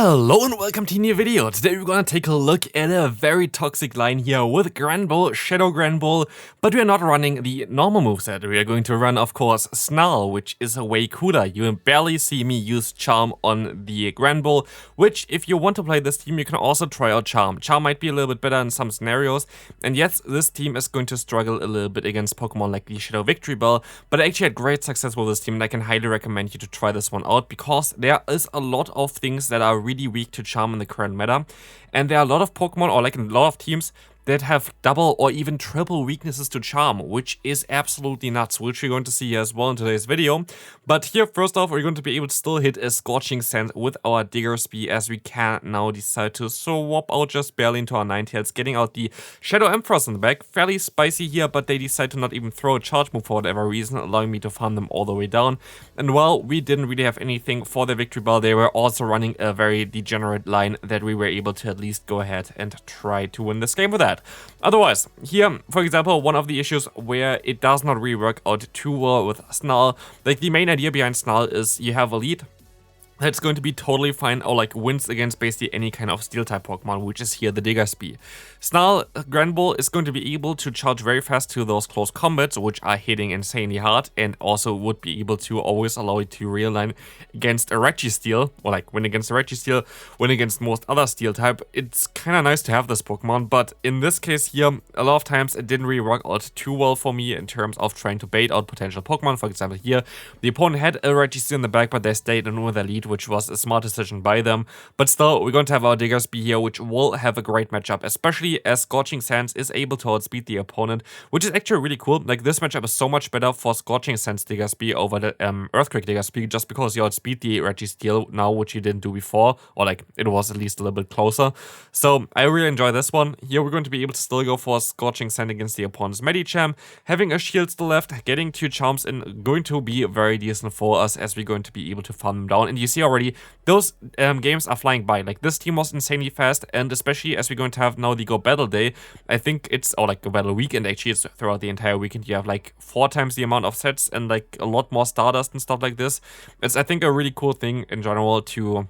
Hello and welcome to a new video. Today we're gonna take a look at a very toxic line here with Granbull, Shadow Granbull, but we are not running the normal moveset. We are going to run, of course, Snarl, which is way cooler. You barely see me use Charm on the Granbull, which if you want to play this team, you can also try out Charm. Charm might be a little bit better in some scenarios, and yes, this team is going to struggle a little bit against Pokemon like the Shadow Victory Bell, but I actually had great success with this team, and I can highly recommend you to try this one out, because there is a lot of things that are really weak to Charm in the current meta, and there are a lot of Pokemon, or like a lot of teams, that have double or even triple weaknesses to Charm, which is absolutely nuts, which we're going to see here as well in today's video. But here, first off, we're going to be able to still hit a Scorching Sand with our Diggersby, as we can now decide to swap out just barely into our Ninetales, getting out the Shadow Empress in the back. Fairly spicy here, but they decide to not even throw a charge move for whatever reason, allowing me to farm them all the way down. And while we didn't really have anything for the Victory Bell, they were also running a very degenerate line that we were able to at least go ahead and try to win this game with that. Otherwise, here, for example, one of the issues where it does not really work out too well with Snarl, like the main idea behind Snarl is you have a lead that's going to be totally fine, or like wins against basically any kind of steel type Pokemon, which is here the Diggersby. Snarl Granbull is going to be able to charge very fast to those close combats, which are hitting insanely hard, and also would be able to always allow it to realign against a Registeel, or like win against a Registeel, win against most other steel type. It's kind of nice to have this Pokemon, but in this case here, a lot of times it didn't really work out too well for me in terms of trying to bait out potential Pokemon. For example, here, the opponent had a Registeel in the back, but they stayed in with their lead, which was a smart decision by them. But still, we're going to have our Diggersby here, which will have a great matchup, especially as Scorching Sands is able to outspeed the opponent, which is actually really cool. Like, this matchup is so much better for Scorching Sands Diggersby over the Earthquake Diggersby, just because you outspeed the Registeel now, which you didn't do before, or like, it was at least a little bit closer. So, I really enjoy this one. Here, we're going to be able to still go for Scorching Sand against the opponent's Medicham, having a shield still left, getting 2 Charms in, going to be very decent for us, as we're going to be able to farm them down. And you see already, those games are flying by. Like, this team was insanely fast, and especially as we're going to have now the Go Battle Day, I think it's, or like Go Battle Weekend, actually, it's throughout the entire weekend, you have like 4 times the amount of sets and like a lot more Stardust and stuff like this. It's, I think, a really cool thing in general to,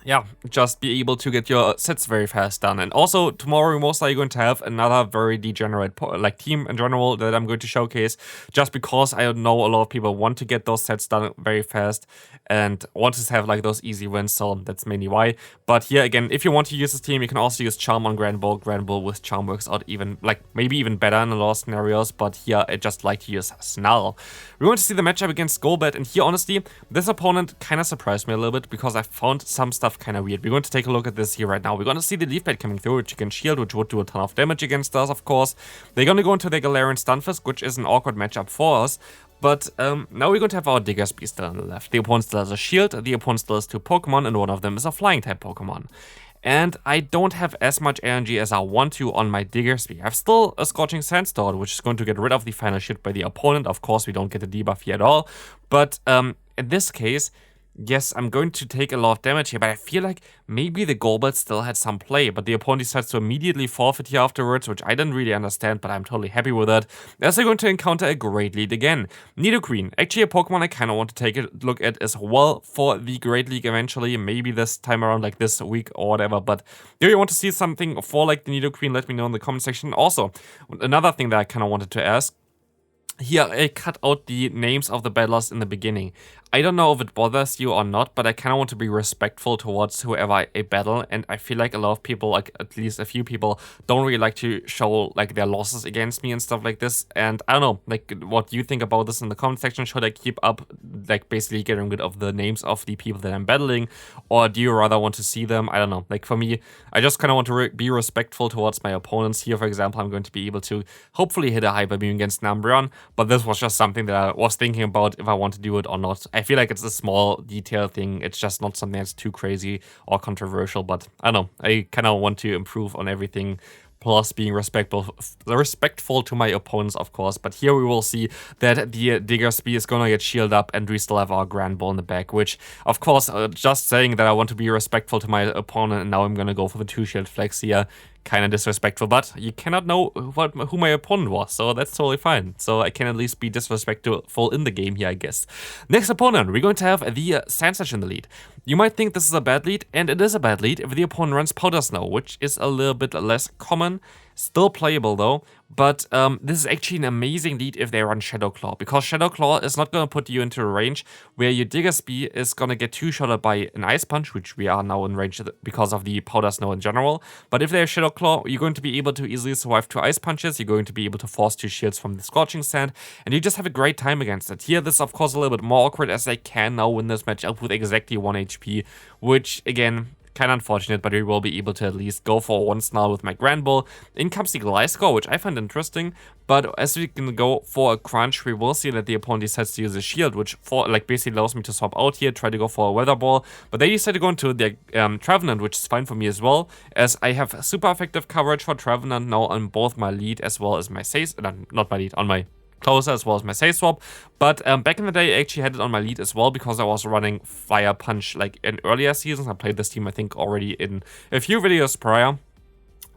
yeah, just be able to get your sets very fast done. And also, tomorrow we're most likely going to have another very degenerate like team in general that I'm going to showcase, just because I know a lot of people want to get those sets done very fast and want to have like those easy wins, so that's mainly why. But here again, if you want to use this team, you can also use Charm on Granbull. Granbull with Charm works out even, like, maybe even better in a lot of scenarios, but here I just like to use Snarl. We're going to see the matchup against Golbat, and here honestly, this opponent kind of surprised me a little bit, because I found some stuff kind of weird. We're going to take a look at this here right now. We're going to see the Leaf Blade coming through, which you can shield, which would do a ton of damage against us, of course. They're going to go into the Galarian Stunfisk, which is an awkward matchup for us. But now we're going to have our Diggersby still on the left. The opponent still has a shield, the opponent still has 2 Pokemon, and one of them is a flying type Pokemon. And I don't have as much energy as I want to on my Diggersby. I have still a Scorching Sandstorm, which is going to get rid of the final shield by the opponent. Of course, we don't get the debuff here at all. But in this case, yes, I'm going to take a lot of damage here, but I feel like maybe the Golbat still had some play, but the opponent decides to immediately forfeit here afterwards, which I didn't really understand, but I'm totally happy with that, as they're going to encounter a great lead again. Nidoqueen, actually a Pokemon I kind of want to take a look at as well for the Great League eventually, maybe this time around, like this week or whatever. But if you want to see something for like the Nidoqueen, let me know in the comment section. Also, another thing that I kind of wanted to ask, here, I cut out the names of the battlers in the beginning. I don't know if it bothers you or not, but I kind of want to be respectful towards whoever I battle, and I feel like a lot of people, like at least a few people, don't really like to show like their losses against me and stuff like this. And I don't know, like, what you think about this in the comment section. Should I keep up, like, basically getting rid of the names of the people that I'm battling, or do you rather want to see them? I don't know. Like, for me, I just kind of want to be respectful towards my opponents. Here, for example, I'm going to be able to hopefully hit a Hyper Beam against Umbreon, but this was just something that I was thinking about if I want to do it or not. I feel like it's a small detail thing. It's just not something that's too crazy or controversial, but I don't know. I kind of want to improve on everything, plus being respectful to my opponents, of course. But here we will see that the Diggersby is going to get shielded up, and we still have our Granbull in the back, which, of course, just saying that I want to be respectful to my opponent, and now I'm going to go for the 2 shield flex here, kind of disrespectful, but you cannot know who my opponent was, so that's totally fine. So I can at least be disrespectful in the game here, I guess. Next opponent, we're going to have the Sandslash in the lead. You might think this is a bad lead, and it is a bad lead if the opponent runs Powder Snow, which is a little bit less common. Still playable though, but this is actually an amazing lead if they run Shadow Claw, because Shadow Claw is not going to put you into a range where your Diggersby is going to get two-shotted by an Ice Punch, which we are now in range because of the Powder Snow in general. But if they have Shadow Claw, you're going to be able to easily survive 2 Ice Punches, you're going to be able to force 2 shields from the Scorching Sand, and you just have a great time against it. Here, this is of course a little bit more awkward as they can now win this matchup with exactly 1 HP, which again, kind of unfortunate, but we will be able to at least go for 1 Snarl with my Granbull. In comes the Gliscor, which I find interesting, but as we can go for a crunch, we will see that the opponent decides to use a shield, which basically allows me to swap out here, try to go for a Weather Ball, but they decide to go into the Trevenant, which is fine for me as well, as I have super effective coverage for Trevenant now on both my lead as well as my not my lead, on my closer as well as my Say Swap. But back in the day, I actually had it on my lead as well because I was running Fire Punch like in earlier seasons. I played this team I think already in a few videos prior.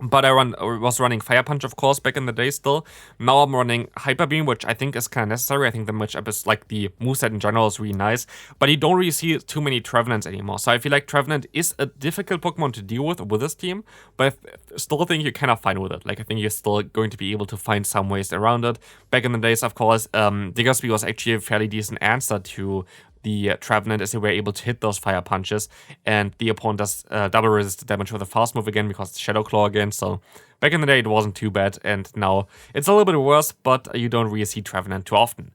But I was running Fire Punch, of course, back in the day still. Now I'm running Hyper Beam, which I think is kind of necessary. I think the matchup is, like, the moveset in general is really nice. But you don't really see too many Trevenants anymore. So I feel like Trevenant is a difficult Pokemon to deal with this team. But I still think you're kind of fine with it. Like, I think you're still going to be able to find some ways around it. Back in the days, of course, Diggersby was actually a fairly decent answer to the Trevenant, as they were able to hit those Fire Punches, and the opponent does double resist damage with a fast move again because it's Shadow Claw again. So back in the day it wasn't too bad, and now it's a little bit worse, but you don't really see Trevenant too often.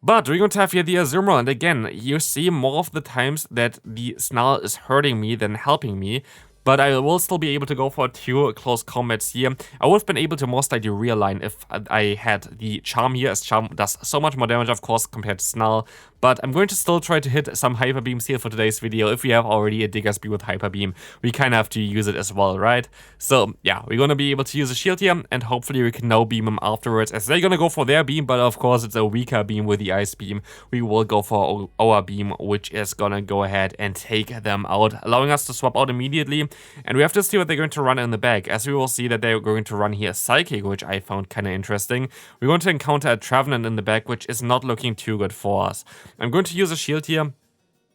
But we're going to have here the Azumarill, and again, you see more of the times that the Snarl is hurting me than helping me. But I will still be able to go for 2 close combats here. I would have been able to most likely realign if I had the Charm here, as Charm does so much more damage, of course, compared to Snarl. But I'm going to still try to hit some Hyper Beams here for today's video. If we have already a Diggersby with Hyper Beam, we kind of have to use it as well, right? So yeah, we're going to be able to use a shield here, and hopefully we can now beam them afterwards, as they're going to go for their beam, but of course it's a weaker beam with the Ice Beam. We will go for our beam, which is going to go ahead and take them out, allowing us to swap out immediately. And we have to see what they're going to run in the back, as we will see that they're going to run here Psychic, which I found kind of interesting. We're going to encounter a Trevenant in the back, which is not looking too good for us. I'm going to use a shield here,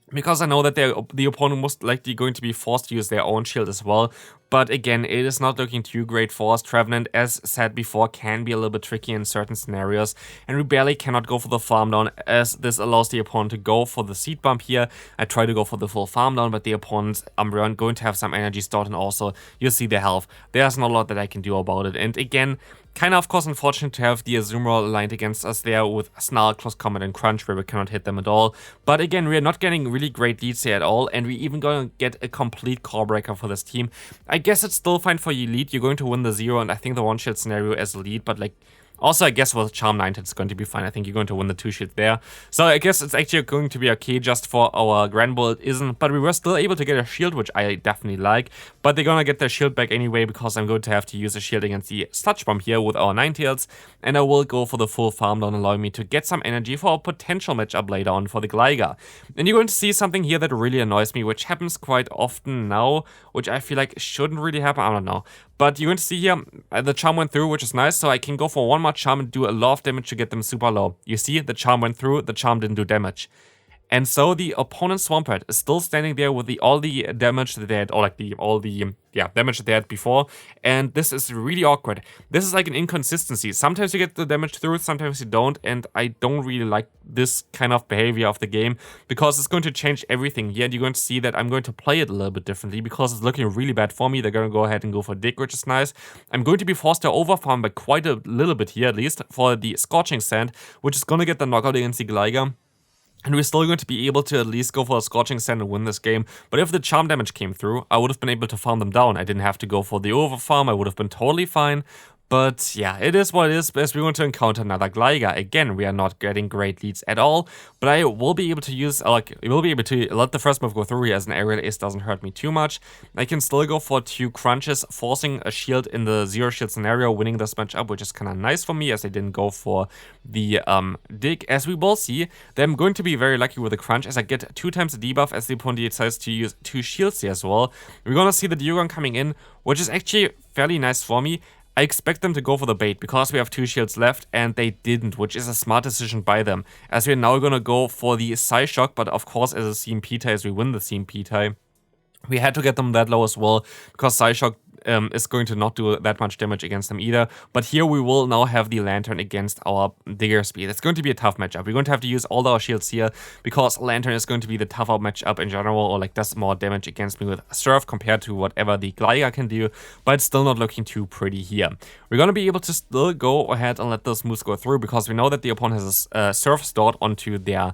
because I know that the opponent most likely going to be forced to use their own shield as well. But again, it is not looking too great for us. Trevenant, as said before, can be a little bit tricky in certain scenarios, and we barely cannot go for the farm down, as this allows the opponent to go for the Seed Bump here. I try to go for the full farm down, but the opponent's Umbreon going to have some energy stored, and also you see the health. There's not a lot that I can do about it. And again, kind of course unfortunate to have the Azumarill aligned against us there with Snarl, Close Combat, and Crunch, where we cannot hit them at all. But again, we are not getting really great leads here at all, and we're even going to get a complete core breaker for this team. I guess it's still fine for your lead. You're going to win the 0 and I think the 1-shield scenario as a lead, but like, also, I guess with Charm 9, it's going to be fine. I think you're going to win the 2 shield there. So I guess it's actually going to be okay just for our Granbull. It isn't, but we were still able to get a shield, which I definitely like. But they're going to get their shield back anyway, because I'm going to have to use a shield against the Sludge Bomb here with our Ninetales. And I will go for the full farm down, allowing me to get some energy for a potential matchup later on for the Gligar. And you're going to see something here that really annoys me, which happens quite often now, which I feel like shouldn't really happen. I don't know. But you're going to see here, the Charm went through, which is nice, so I can go for 1 more Charm and do a lot of damage to get them super low. You see, the Charm went through, the Charm didn't do damage. And so the opponent's Swampert is still standing there with all the damage that they had, or like damage that they had before, and this is really awkward. This is like an inconsistency. Sometimes you get the damage through, sometimes you don't, and I don't really like this kind of behavior of the game, because it's going to change everything here, and you're going to see that I'm going to play it a little bit differently, because it's looking really bad for me. They're going to go ahead and go for Dig, which is nice. I'm going to be forced to overfarm by quite a little bit here, at least, for the Scorching Sand, which is going to get the knockout against the Gligar. And we're still going to be able to at least go for a Scorching Sand and win this game. But if the Charm damage came through, I would have been able to farm them down. I didn't have to go for the overfarm. I would have been totally fine. But yeah, it is what it is, as we're going to encounter another Gligar. Again, we are not getting great leads at all, but I will be able to use, let the first move go through here, as an Aerial Ace doesn't hurt me too much. I can still go for 2 crunches, forcing a shield in the 0-shield scenario, winning this match up, which is kind of nice for me, as I didn't go for the Dig. As we will see, then I'm going to be very lucky with the crunch, as I get 2 times the debuff, as the opponent decides to use 2 shields here as well. We're going to see the Dugong coming in, which is actually fairly nice for me. I expect them to go for the bait because we have 2 shields left and they didn't, which is a smart decision by them. As we're now gonna go for the Psyshock, but of course as a CMP tie, as we win the CMP tie, we had to get them that low as well, because Psyshock is going to not do that much damage against them either. But here we will now have the Lantern against our Digger Speed. It's going to be a tough matchup. We're going to have to use all our shields here, because Lantern is going to be the tougher matchup in general, or like does more damage against me with Surf compared to whatever the Gligar can do, but it's still not looking too pretty here. We're going to be able to still go ahead and let those moves go through, because we know that the opponent has a Surf stored onto their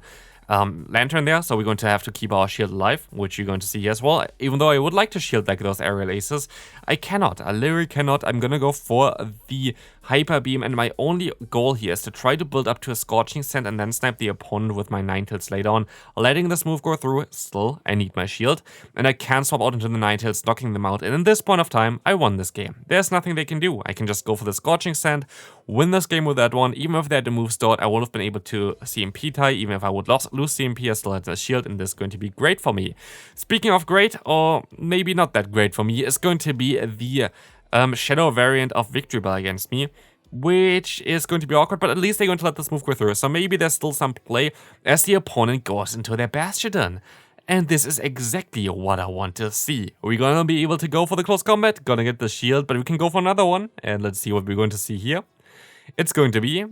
Lantern there, so we're going to have to keep our shield alive, which you're going to see here as well. Even though I would like to shield like those aerial aces, I cannot. I literally cannot. I'm gonna go for the Hyper Beam, and my only goal here is to try to build up to a Scorching Sand and then snipe the opponent with my Ninetales later on. Letting this move go through, still, I need my shield, and I can swap out into the Ninetales, knocking them out, and in this point of time, I won this game. There's nothing they can do. I can just go for the Scorching Sand, win this game with that one. Even if they had the move stored, I would have been able to CMP tie. Even if I would lose CMP, I still had the shield, and this is going to be great for me. Speaking of great, or maybe not that great for me, is going to be the Shadow variant of Victory Bell against me, which is going to be awkward, but at least they're going to let this move go through. So maybe there's still some play as the opponent goes into their Bastiodon. And this is exactly what I want to see. We're gonna be able to go for the close combat, gonna get the shield, but we can go for another one. And let's see what we're going to see here. It's going to be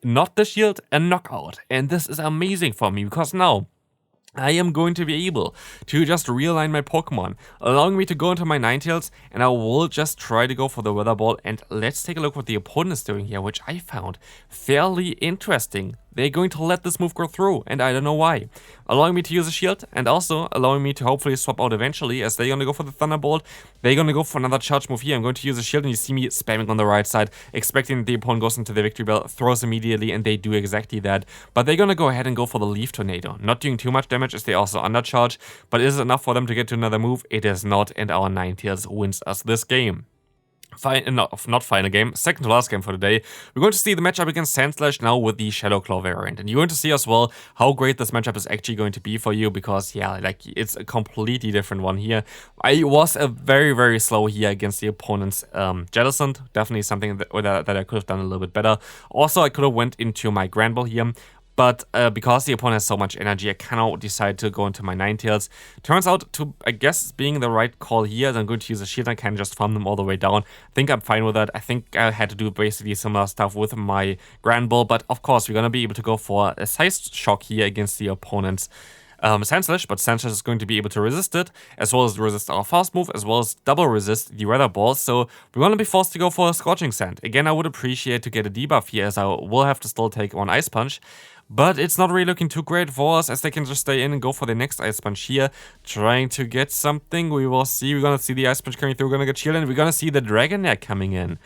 not the shield, a knockout. And this is amazing for me, because now I am going to be able to just realign my Pokemon, allowing me to go into my Ninetales, and I will just try to go for the Weather Ball. And let's take a look what the opponent is doing here, which I found fairly interesting. They're going to let this move go through, and I don't know why. Allowing me to use a shield, and also allowing me to hopefully swap out eventually, as they're going to go for the Thunderbolt. They're going to go for another charge move here. I'm going to use a shield, and you see me spamming on the right side, expecting the opponent goes into the Victory Bell, throws immediately, and they do exactly that. But they're going to go ahead and go for the Leaf Tornado. Not doing too much damage as they also undercharge, but is it enough for them to get to another move? It is not, and our Ninetales wins us this game. Not final game, second to last game for the day. We're going to see the matchup against Sandslash now with the Shadow Claw variant. And you're going to see as well how great this matchup is actually going to be for you, because, yeah, like, it's a completely different one here. I was very, very slow here against the opponent's Jellicent. Definitely something that I could have done a little bit better. Also, I could have went into my Granbull here. But because the opponent has so much energy, I cannot decide to go into my Ninetales. Turns out to, I guess, being the right call here, I'm going to use a shield. I can just farm them all the way down. I think I'm fine with that. I think I had to do basically similar stuff with my Granbull. But of course, we're going to be able to go for a Size Shock here against the opponent's Sandslash, but Sandslash is going to be able to resist it, as well as resist our fast move, as well as double resist the Weather Ball. So we're going to be forced to go for a Scorching Sand. Again, I would appreciate to get a debuff here, as I will have to still take one Ice Punch. But it's not really looking too great for us, as they can just stay in and go for the next Ice Punch here, trying to get something. We will see. We're going to see the Ice Punch coming through. We're going to get shielded, and we're going to see the Dragonair coming in.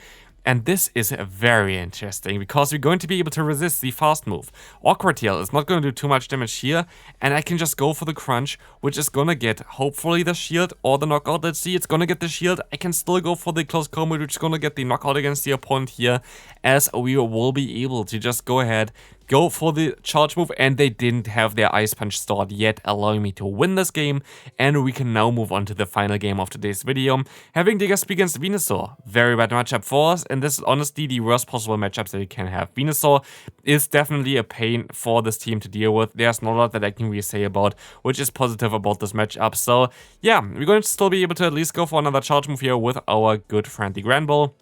And this is very interesting, because we're going to be able to resist the fast move. Awkward Tail is not going to do too much damage here, and I can just go for the Crunch, which is going to get hopefully the shield or the knockout. Let's see, it's going to get the shield. I can still go for the close combat, which is going to get the knockout against the opponent here, as we will be able to just go ahead, go for the charge move, and they didn't have their Ice Punch stored yet, allowing me to win this game. And we can now move on to the final game of today's video, having Digger Speed against Venusaur. Very bad matchup for us, and this is honestly the worst possible matchups that you can have. Venusaur is definitely a pain for this team to deal with. There's not a lot that I can really say about, which is positive about this matchup. So yeah, we're going to still be able to at least go for another charge move here with our good friend the Granbull.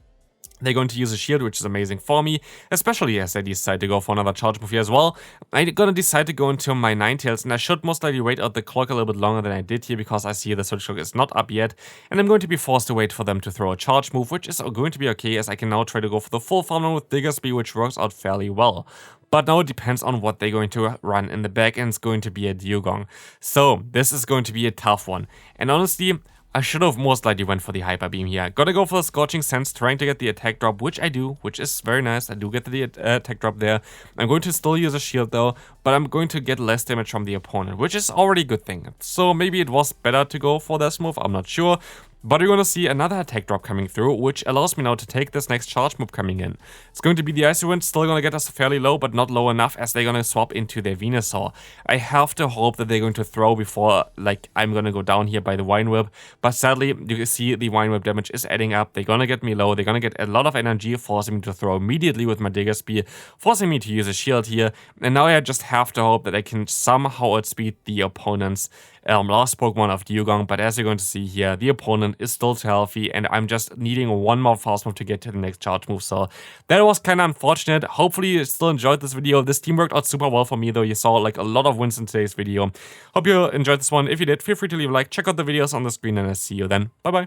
They're going to use a shield, which is amazing for me, especially as I decide to go for another charge move here as well. I'm going to decide to go into my Ninetales, and I should most likely wait out the clock a little bit longer than I did here, because I see the switch clock is not up yet, and I'm going to be forced to wait for them to throw a charge move, which is going to be okay, as I can now try to go for the full farm with Digger Speed, which works out fairly well. But now it depends on what they're going to run in the back, and it's going to be a Dewgong. So this is going to be a tough one, and honestly, I should have most likely went for the Hyper Beam here. Gotta go for the Scorching Sense, trying to get the attack drop, which I do, which is very nice. I do get the attack drop there. I'm going to still use a shield though, but I'm going to get less damage from the opponent, which is already a good thing. So maybe it was better to go for this move, I'm not sure. But we're going to see another attack drop coming through, which allows me now to take this next charge move coming in. It's going to be the Icy Wind, still going to get us fairly low, but not low enough as they're going to swap into their Venusaur. I have to hope that they're going to throw before, like, I'm going to go down here by the Vine Whip. But sadly, you can see the Vine Whip damage is adding up. They're going to get me low. They're going to get a lot of energy, forcing me to throw immediately with my Digger Spear, forcing me to use a shield here. And now I just have to hope that I can somehow outspeed the opponent's last Pokemon of Dewgong, but as you're going to see here, the opponent is still too healthy, and I'm just needing one more fast move to get to the next charge move, so that was kind of unfortunate. Hopefully you still enjoyed this video. This team worked out super well for me, though. You saw like a lot of wins in today's video. Hope you enjoyed this one. If you did, feel free to leave a like, check out the videos on the screen, and I'll see you then. Bye bye.